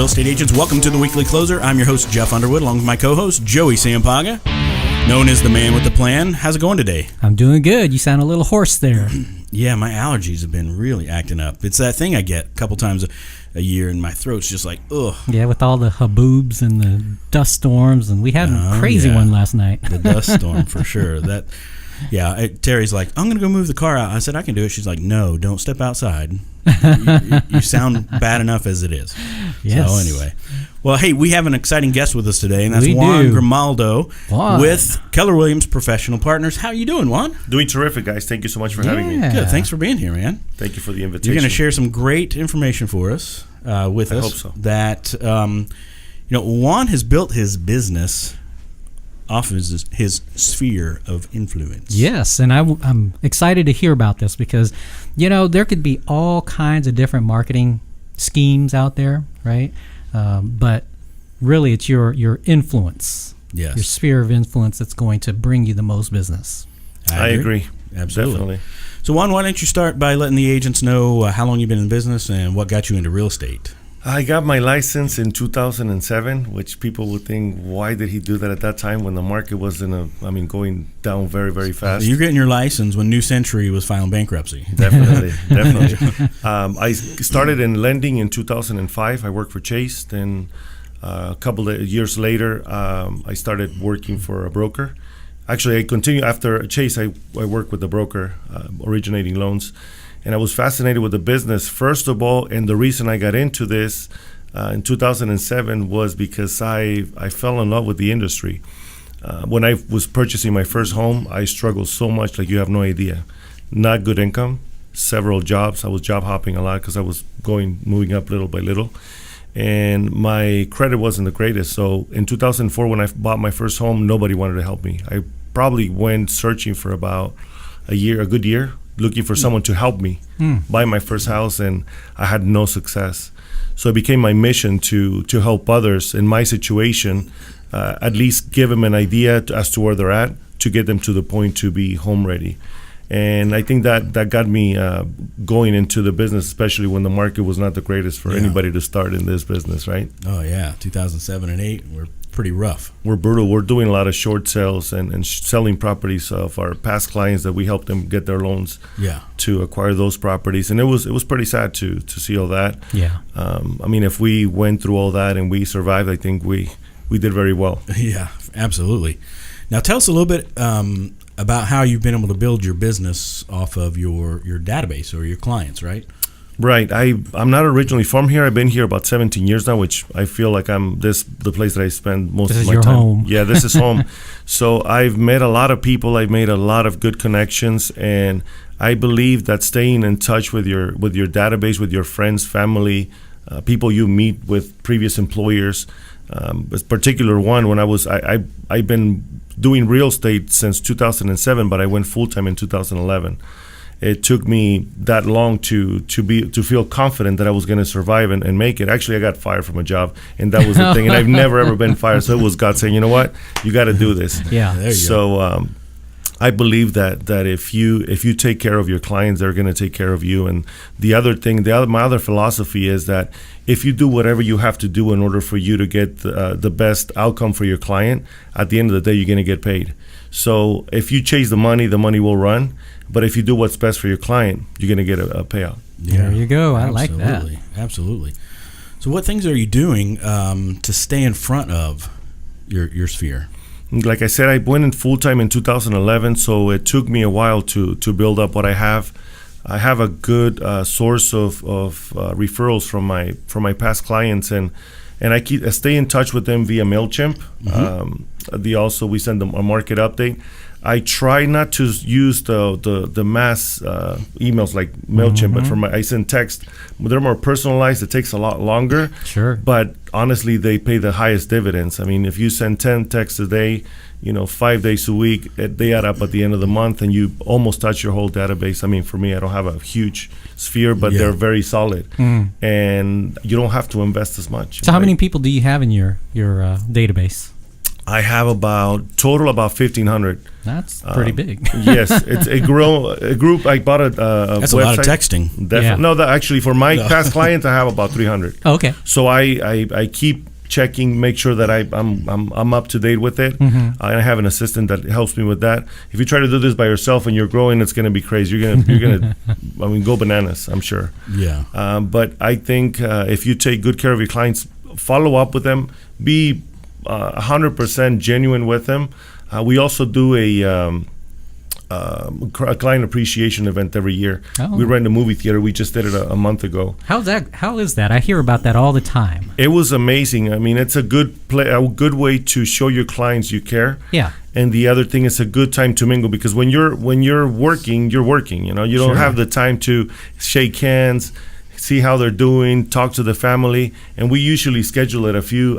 real estate agents. Welcome to the Weekly Closer. I'm your host, Jeff Underwood, along with my co-host, Joey Sampaga, known as the man with the plan. How's it going today? I'm doing good. You sound a little hoarse there. Yeah, my allergies have been really acting up. It's that thing I get a couple times a year, and my throat's just like, ugh. Yeah, with all the haboobs and the dust storms, and we had a crazy one last night. The dust storm, for sure. Terry's like, I'm going to go move the car out. I said, I can do it. She's like, no, don't step outside. You sound bad enough as it is. Yes. So anyway, well, hey, we have an exciting guest with us today, and that's Juan Grimaldo with Keller Williams Professional Partners. How are you doing, Juan? Doing terrific, guys. Thank you so much for having me. Good. Thanks for being here, man. Thank you for the invitation. You're going to share some great information for us with us. I hope so. That Juan has built his business off of his sphere of influence. Yes, and I'm excited to hear about this because, there could be all kinds of different marketing schemes out there, right? But really, it's your influence, your sphere of influence that's going to bring you the most business. I agree. Absolutely. Definitely. So, Juan, why don't you start by letting the agents know how long you've been in business and what got you into real estate? I got my license in 2007, which people would think, why did he do that at that time when the market was going down very, very fast? You're getting your license when New Century was filing bankruptcy. Definitely. I started in lending in 2005. I worked for Chase. Then a couple of years later, I started working for a broker. Actually, I continued after Chase. I worked with a broker originating loans. And I was fascinated with the business, first of all, and the reason I got into this in 2007 was because I fell in love with the industry. When I was purchasing my first home, I struggled so much, like you have no idea. Not good income, several jobs. I was job hopping a lot because I was moving up little by little. And my credit wasn't the greatest. So in 2004, when I bought my first home, nobody wanted to help me. I probably went searching for about a good year, looking for someone to help me buy my first house, and I had no success. So it became my mission to help others in my situation, at least give them an idea as to where they're at, to get them to the point to be home ready. And I think that got me going into the business, especially when the market was not the greatest for anybody to start in this business, right? Oh, yeah. 2007 and 2008 were pretty rough. We're brutal. We're doing a lot of short sales and selling properties of our past clients that we helped them get their loans to acquire those properties. And it was pretty sad to see all that. Yeah. If we went through all that and we survived, I think we did very well. Yeah, absolutely. Now tell us a little bit about how you've been able to build your business off of your database or your clients, right? Right. I'm not originally from here. I've been here about 17 years now, which I feel like the place that I spend most of my time. This is your home. Yeah, this is home. So I've met a lot of people. I've made a lot of good connections, and I believe that staying in touch with your database, with your friends, family, people you meet with previous employers. This particular one, when I've been doing real estate since 2007, but I went full time in 2011. It took me that long to feel confident that I was going to survive and make it. Actually, I got fired from a job, and that was the thing. And I've never ever been fired, so it was God saying, you know what, you got to do this. Yeah. There you go. I believe that if you take care of your clients, they're going to take care of you. And the other thing, my other philosophy is that if you do whatever you have to do in order for you to get the best outcome for your client, at the end of the day, you're going to get paid. So if you chase the money will run. But if you do what's best for your client, you're going to get a payout. Yeah. There you go. I like that. Absolutely. So what things are you doing to stay in front of your sphere? Like I said, I went in full-time in 2011, so it took me a while to build up what I have. I have a good source of referrals from my past clients, and I stay in touch with them via MailChimp. Mm-hmm. We send them a market update. I try not to use the mass emails like MailChimp, but I send text. They're more personalized. It takes a lot longer. Sure. But honestly, they pay the highest dividends. I mean, if you send 10 texts a day, 5 days a week, they add up at the end of the month, and you almost touch your whole database. I mean, for me, I don't have a huge sphere, but they're very solid, and you don't have to invest as much. So, how many people do you have in your database? I have about 1,500. That's pretty big. Yes, it's a group. I bought a That's website. a lot of texting. Yeah. No, actually, for my past clients, I have about 300. Oh, okay. So I keep checking, make sure that I'm up to date with it. I have an assistant that helps me with that. If you try to do this by yourself and you're growing, it's going to be crazy. You're gonna go bananas, I'm sure. Yeah. But I think if you take good care of your clients, follow up with them, be 100% genuine with them. We also do a client appreciation event every year. Oh. We rent a movie theater. We just did it a month ago. How is that? I hear about that all the time. It was amazing. I mean, it's a good way to show your clients you care. Yeah. And the other thing, it's a good time to mingle, because when you're working, you're working. You know, you don't have the time to shake hands, see how they're doing, talk to the family, and we usually schedule it a few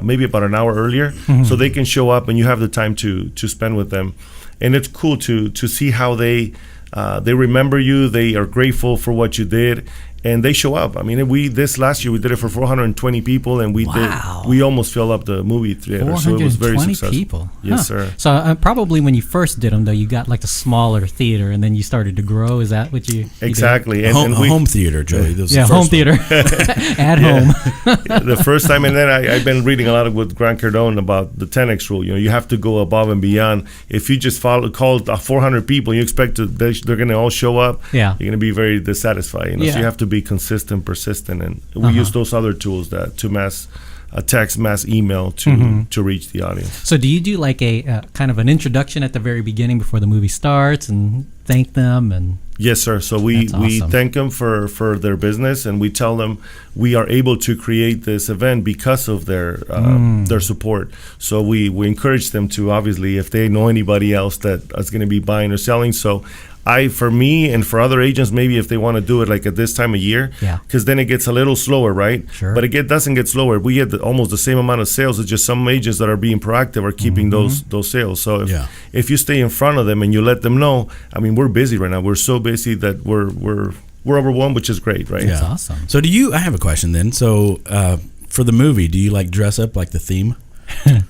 maybe about an hour earlier, so they can show up and you have the time to spend with them. And it's cool to see how they remember you. They are grateful for what you did, and they show up. I mean, this last year we did it for 420 people, and we almost filled up the movie theater. So it was very successful. People. Yes, sir. So probably when you first did them, though, you got like the smaller theater, and then you started to grow. Is that what you exactly? did? And home theater, Joey. Home theater at home. The first time, and then I've been reading a lot with Grant Cardone about the 10x rule. You know, you have to go above and beyond. If you just call 400 people, and you expect they're going to all show up. Yeah. You're going to be very dissatisfied. You know, so you have to be consistent, persistent, and we use those other tools to mass text, mass email to reach the audience. So do you do like a kind of an introduction at the very beginning before the movie starts and thank them? And yes, sir. So we thank them for their business, and we tell them we are able to create this event because of their support. So we encourage them to, obviously, if they know anybody else that is going to be buying or selling. So for me and for other agents, maybe if they want to do it like at this time of year, because then it gets a little slower, right? Sure. But it doesn't get slower. We get almost the same amount of sales. It's just some agents that are being proactive are keeping those sales. So if you stay in front of them and you let them know, I mean, we're busy right now. We're so busy that we're overwhelmed, which is great, right? That's awesome. So I have a question then. So for the movie, do you like dress up like the theme?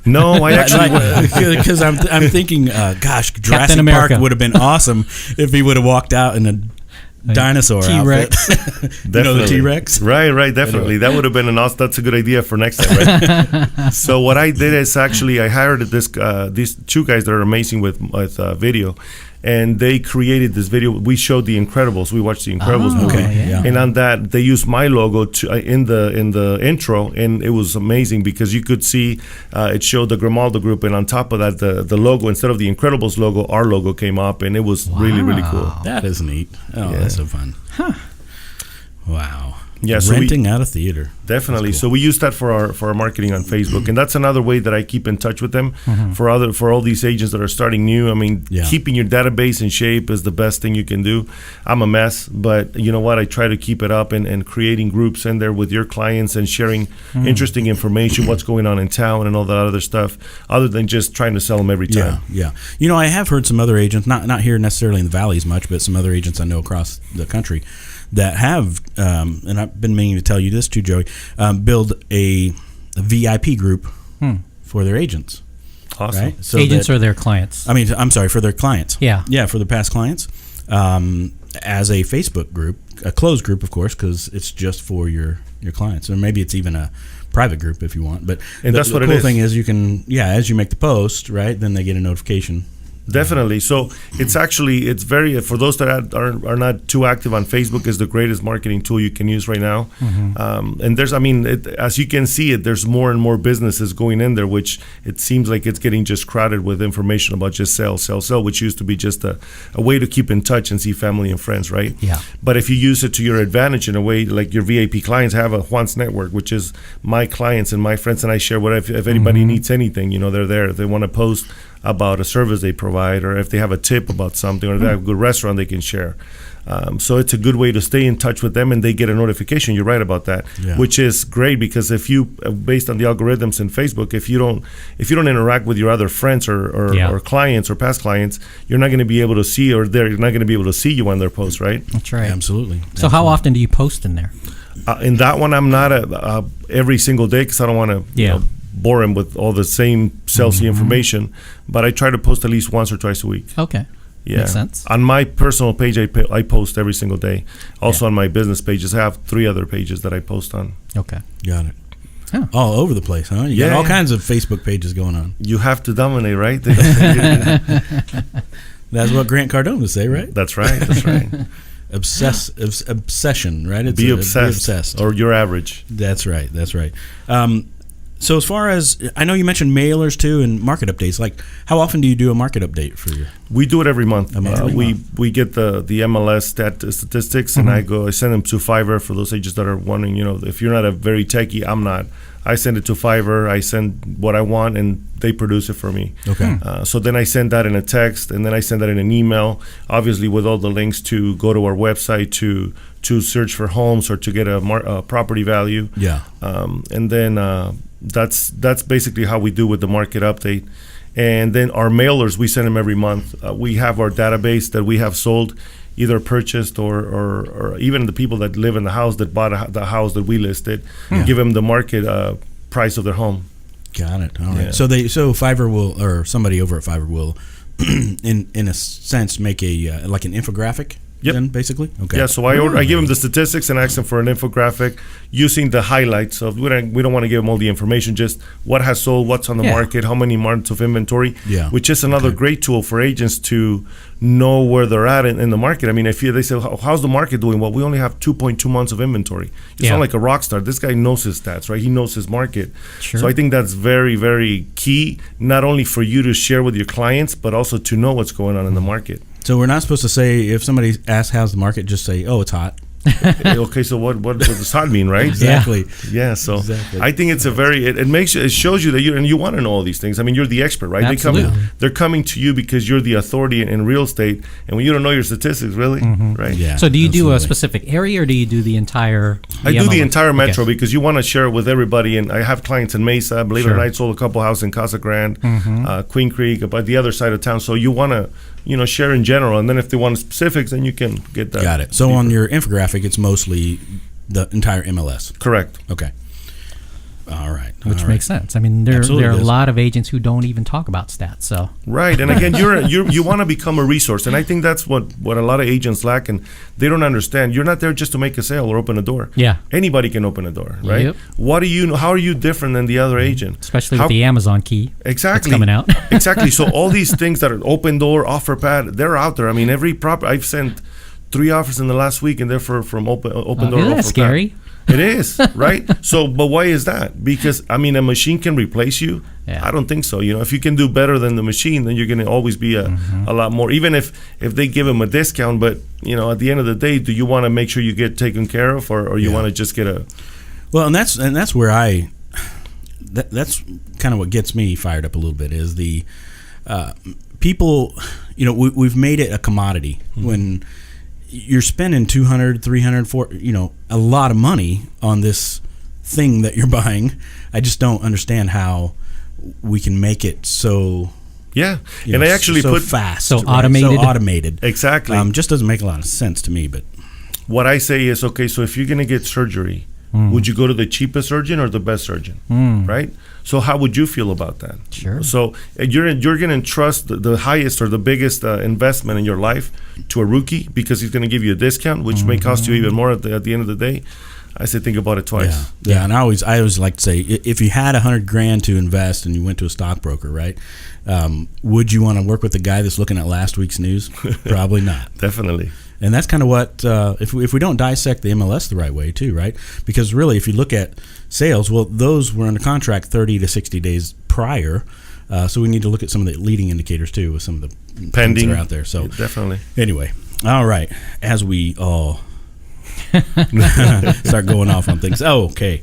No, I actually, because I'm thinking, gosh, Jurassic America. Park would have been awesome if he would have walked out in a dinosaur T-Rex. outfit. You know the T-Rex? Right, definitely. That would have been that's a good idea for next time, right? So what I did is actually I hired these two guys that are amazing with video, and they created this video. We showed The Incredibles. We watched The Incredibles movie, and on that they used my logo in the intro, and it was amazing because you could see it showed the Grimaldo group, and on top of that the logo, instead of the Incredibles logo, our logo came up, and it was really cool. That is neat. Oh, that's so fun. Huh. Wow. Yeah, so renting out a theater. Definitely. Cool. So we use that for our marketing on Facebook, and that's another way that I keep in touch with them. For all these agents that are starting new. I mean, keeping your database in shape is the best thing you can do. I'm a mess, but you know what? I try to keep it up and creating groups in there with your clients and sharing interesting information, what's going on in town and all that other stuff, other than just trying to sell them every time. Yeah. You know, I have heard some other agents, not here necessarily in the Valley as much, but some other agents I know across the country that have, and I've been meaning to tell you this too, Joey, build a VIP group for their agents. Awesome. Right? So agents or their clients? I mean, I'm sorry, for their clients. Yeah, for their past clients, as a Facebook group, a closed group, of course, because it's just for your clients, or maybe it's even a private group if you want. But that's what the it cool is. thing is, you can, as you make the post, right, then they get a notification. Definitely. So it's very, for those that are not too active on Facebook, is the greatest marketing tool you can use right now. And there's, as you can see there's more and more businesses going in there, which it seems like it's getting just crowded with information about just sell, which used to be just a way to keep in touch and see family and friends, right? Yeah. But if you use it to your advantage in a way, like your VIP clients have a Juan's Network, which is my clients and my friends, and I share what if anybody needs anything, they're there. If they want to post about a service they provide, or if they have a tip about something, or if they have a good restaurant they can share. So it's a good way to stay in touch with them, and they get a notification. You're right about that, which is great, because if you, based on the algorithms in Facebook, if you don't interact with your other friends or clients or past clients, you're not going to be able to see, or they're not going to be able to see you on their posts, right? That's right. Absolutely. So how often do you post in there? In that one, I'm not every single day, because I don't want to bore him with all the same salesy information, but I try to post at least once or twice a week. Okay. Yeah. Makes sense. On my personal page, I post every single day. Also on my business pages, I have 3 other pages that I post on. Okay. Got it. Huh. All over the place, huh? You got all kinds of Facebook pages going on. You have to dominate, right? That's what Grant Cardone would say, right? That's right. That's right. Obsession, right? It's be obsessed, or you're average. That's right. That's right. So as far as I know, you mentioned mailers too and market updates. Like, how often do you do a market update for your? We do it every month. Month. We get the MLS statistics, and I send them to Fiverr for those agents that are wondering. If you're not a very techie, I'm not. I send it to Fiverr. I send what I want, and they produce it for me. Okay. So then I send that in a text, and then I send that in an email, obviously with all the links to go to our website to search for homes or to get a property value. Yeah. And then that's basically how we do with the market update. And then our mailers, we send them every month. We have our database that we have sold, either purchased or even the people that live in the house that bought the house that we listed, give them the market price of their home. Got it. All right. Yeah. So Fiverr will, or somebody over at Fiverr will, in a sense, make a like an infographic. Yep. Then basically. Okay. Yeah. So I give them the statistics and ask them for an infographic using the highlights of. We don't want to give them all the information. Just what has sold, what's on the market, how many months of inventory. Yeah. Which is another great tool for agents to know where they're at in the market. I mean, if they say, how's the market doing? Well, we only have 2.2 months of inventory. You sound like a rock star. This guy knows his stats, right? He knows his market. Sure. So I think that's very, very key, not only for you to share with your clients, but also to know what's going on in the market. So we're not supposed to say, if somebody asks how's the market, just say, oh, it's hot. Okay, so what does hot mean, right? Exactly. Yeah. So exactly. I think it's a very it shows you that you want to know all these things. I mean, you're the expert, right? Absolutely. They're coming to you because you're the authority in real estate, and when you don't know your statistics, really, right? Yeah. So do you do a absolutely. specific area, or do you do the entire? I do the MLS? entire metro Okay. because you want to share it with everybody. And I have clients in Mesa. Believe it or not, I sold a couple houses in Casa Grande, Queen Creek, but the other side of town. So you want to, share in general. And then if they want specifics, then you can get that. Got it. So on your infographic, it's mostly the entire MLS. Correct. Okay. All right. Which All right. makes sense. I mean, there Absolutely are a does. lot of agents who don't even talk about stats. So Right, and again, you want to become a resource, and I think that's what a lot of agents lack, and they don't understand. You're not there just to make a sale or open a door. Yeah. Anybody can open a door, right? Yep. What do you know? How are you different than the other agent? especially How- with the Amazon key Exactly. that's coming out. Exactly. So all these things that are open door, offer pad, they're out there. I mean, I've sent 3 offers in the last week, and they're from open door. Isn't offer that scary? Pad. It is, right? So, but why is that? Because a machine can replace you. Yeah. I don't think so. If you can do better than the machine, then you're going to always be a lot more. Even if they give them a discount, but at the end of the day, do you want to make sure you get taken care of, or you want to just get a? Well, and that's where that's kind of what gets me fired up a little bit is the people. We've made it a commodity when you're spending $200, $300, $400, a lot of money on this thing that you're buying. I just don't understand how we can make it so. Yeah, and I actually so put fast, So right? automated. so automated. Exactly. Just doesn't make a lot of sense to me. But What I say is, okay, so if you're going to get surgery, would you go to the cheapest surgeon or the best surgeon, right? So how would you feel about that? Sure. So you're going to entrust the highest or the biggest investment in your life to a rookie because he's going to give you a discount, which may cost you even more at the end of the day. I say think about it twice. yeah. And I always like to say, if you had $100,000 to invest and you went to a stockbroker, right? Would you want to work with the guy that's looking at last week's news? Probably not. Definitely. And that's kind of what, if we don't dissect the MLS the right way too, right? Because really, if you look at sales, well, those were under contract 30 to 60 days prior. So we need to look at some of the leading indicators too with some of the Pending. that are out there. So Yeah, definitely. anyway, all right. As we all start going off on things. Oh, okay.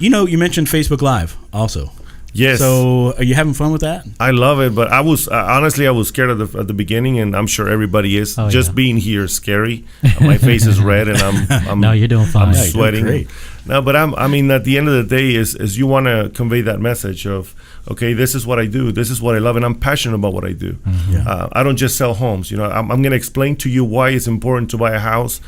You mentioned Facebook Live also. Yes. So are you having fun with that? I love it, but I was honestly I was scared at the beginning, and I'm sure everybody is. Oh, Just yeah. being here is scary. My face is red, and I'm No, you're doing fine. I'm Yeah, you're doing sweating. great. No, but I mean, at the end of the day, is you want to convey that message of, okay, this is what I do, this is what I love, and I'm passionate about what I do. I don't just sell homes. I'm going to explain to you why it's important to buy a house,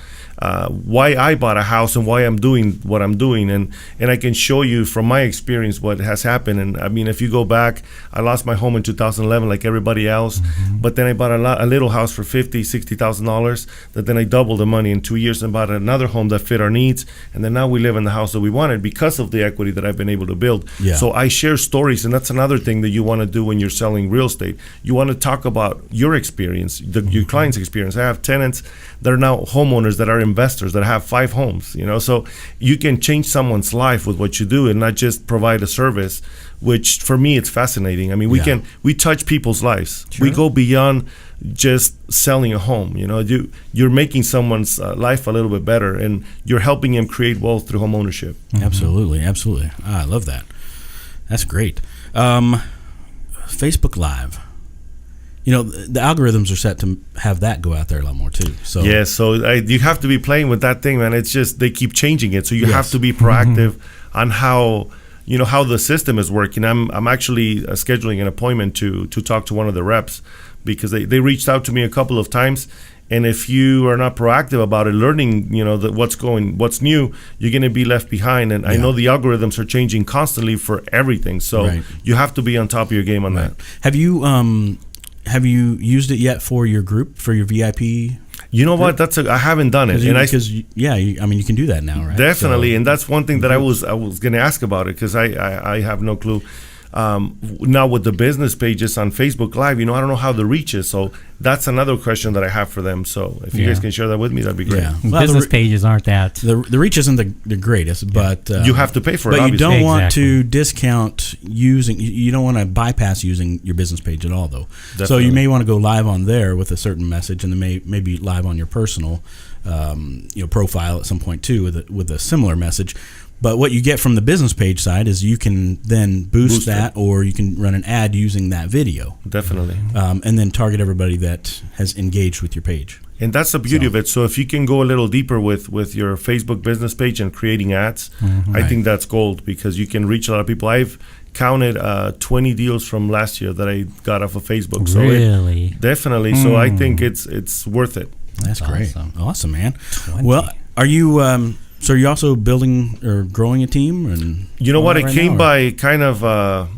why I bought a house, and why I'm doing what I'm doing, and I can show you from my experience what has happened. And I mean, if you go back, I lost my home in 2011 like everybody else, but then I bought a little house for $50,000-$60,000 that then I doubled the money in 2 years and bought another home that fit our needs, and then now we live in the house that we wanted because of the equity that I've been able to build. So I share stories, and that's another thing that you want to do when you're selling real estate. You want to talk about your experience, your client's experience. I have tenants that are now homeowners that are investors that have 5 homes, so you can change someone's life with what you do and not just provide a service, which for me it's fascinating. I mean, we touch people's lives. We go beyond just selling a home. You're making someone's life a little bit better, and you're helping them create wealth through home ownership. Absolutely. I love that. That's great. Facebook Live. The algorithms are set to have that go out there a lot more too. So you have to be playing with that thing, man. It's just they keep changing it, so you have to be proactive on how how the system is working. I'm actually scheduling an appointment to talk to one of the reps, because they reached out to me a couple of times. And if you are not proactive about it, learning, what's new, you're going to be left behind. And I know the algorithms are changing constantly for everything. So you have to be on top of your game on that. Have you used it yet for your group, for your VIP? You know what? I haven't done it, you can do that now, right? Definitely, and that's one thing that I was going to ask about it, because I have no clue. Now with the business pages on Facebook Live, I don't know how the reach is, so that's another question that I have for them. So if you guys can share that with me, that'd be great. Well, business pages aren't that. The reach isn't the greatest, but you have to pay for it. But you don't want to discount using. You don't want to bypass using your business page at all, though. Definitely. So you may want to go live on there with a certain message, and then maybe live on your personal profile at some point too with a similar message. But what you get from the business page side is you can then boost that, or you can run an ad using that video. Definitely. And then target everybody that has engaged with your page. And that's the beauty of it. So if you can go a little deeper with your Facebook business page and creating ads, I think that's gold, because you can reach a lot of people. I've counted 20 deals from last year that I got off of Facebook. So really? Definitely. So I think it's worth it. That's great. Awesome, man. 20. Well, are you... So are you also building or growing a team? And you know what? It came by kind of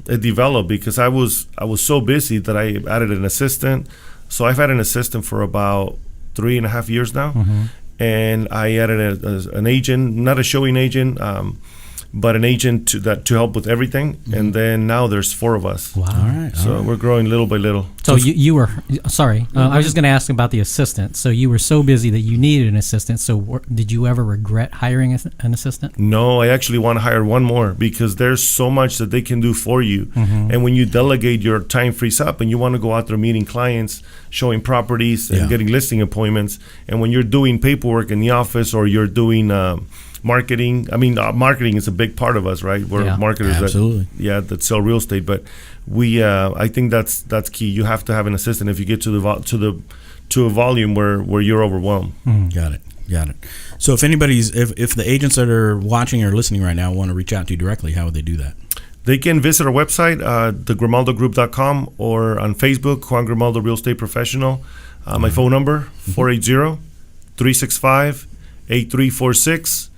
it developed, because I was so busy that I added an assistant. So I've had an assistant for about 3.5 years now, and I added an agent, not a showing agent, but an agent to help with everything. And then now there's 4 of us. Wow! All right. So we're growing little by little. So you were sorry. I was just going to ask about the assistant. So you were so busy that you needed an assistant. So did you ever regret hiring an assistant? No, I actually want to hire one more, because there's so much that they can do for you. And when you delegate, your time frees up, and you want to go out there meeting clients, showing properties, and getting listing appointments. And when you're doing paperwork in the office, or you're doing marketing. I mean, marketing is a big part of us, right? We're marketers that sell real estate. But I think that's key. You have to have an assistant if you get to a volume where you're overwhelmed. Got it. So if if the agents that are watching or listening right now want to reach out to you directly, how would they do that? They can visit our website, thegrimaldogroup.com, or on Facebook, Juan Grimaldo Real Estate Professional. My phone number, 480-365-8346.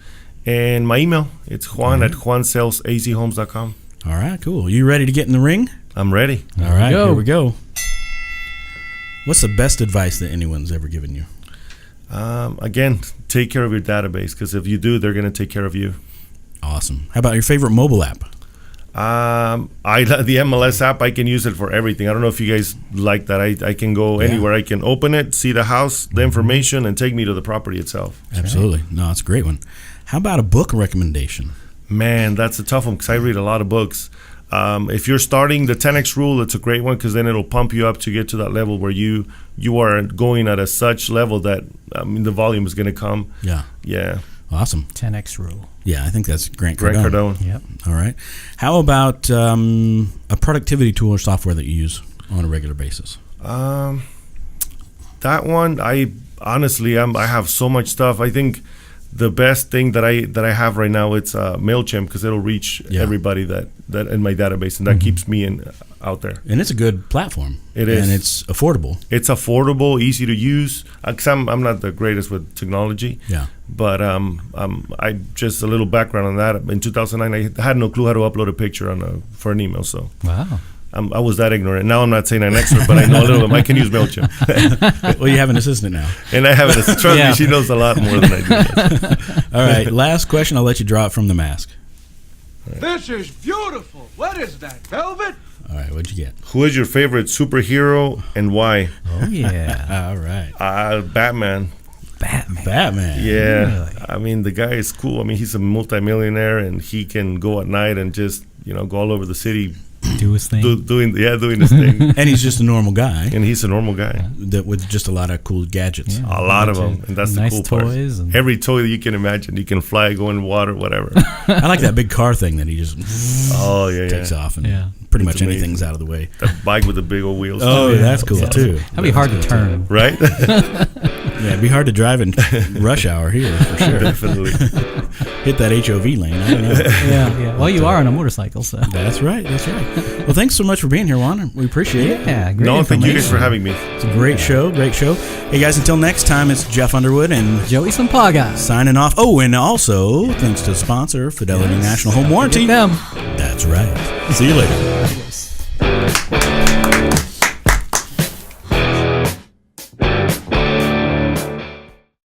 And my email, it's Juan at juansalesazhomes.com. All right, cool. You ready to get in the ring? I'm ready. All right, here we go. What's the best advice that anyone's ever given you? Again, take care of your database, because if you do, they're going to take care of you. Awesome. How about your favorite mobile app? The MLS app, I can use it for everything. I don't know if you guys like that. I can go anywhere. I can open it, see the house, the information, and take me to the property itself. Absolutely. No, it's a great one. How about a book recommendation? Man, that's a tough one, because I read a lot of books. If you're starting the 10X rule, it's a great one, because then it'll pump you up to get to that level where you are going at such level that the volume is going to come. Yeah. Awesome. 10X rule. Yeah, I think that's Grant Cardone. Yep. All right. How about a productivity tool or software that you use on a regular basis? That one, I have so much stuff. I think the best thing that I have right now, it's MailChimp, because it'll reach everybody that in my database, and that keeps me out there. And it's a good platform. It is. And it's affordable. It's affordable, easy to use. I'm not the greatest with technology. Yeah. But I just a little background on that. In 2009, I had no clue how to upload a picture for an email. So Wow. I was that ignorant. Now I'm not saying I'm an expert, but I know a little bit. I can use MailChimp. Well, you have an assistant now. And I have an assistant. Trust me, she knows a lot more than I do. All right, last question. I'll let you draw it from the mask. This is beautiful. What is that, velvet? All right, what'd you get? Who is your favorite superhero and why? Oh, yeah. All right. Batman. Batman. Yeah. Really? I mean, the guy is cool. I mean, he's a multimillionaire, and he can go at night and just, go all over the city. Do his thing. Doing his thing. And he's just a normal guy. And he's a normal guy. With just a lot of cool gadgets. Yeah. A lot of them. And that's Nice the cool toys part. and- Every toy that you can imagine. You can fly, go in water, whatever. I like that big car thing that he just takes off and pretty much It's amazing. anything's out of the way. That bike with the big old wheels. Oh, yeah, that's cool too. That'd be hard to turn. Right? Yeah, it'd be hard to drive in rush hour here for sure. Definitely. Hit that HOV lane. I don't know. Yeah. Well, you are on a motorcycle, so. That's right. Well, thanks so much for being here, Juan. We appreciate it. Yeah, great No, thank you guys information. for having me. It's a great show. Hey, guys, until next time, it's Jeff Underwood and Joey Sampaga. signing off. Oh, and also, thanks to sponsor Fidelity National Home Warranty. Get them. That's right. See you later.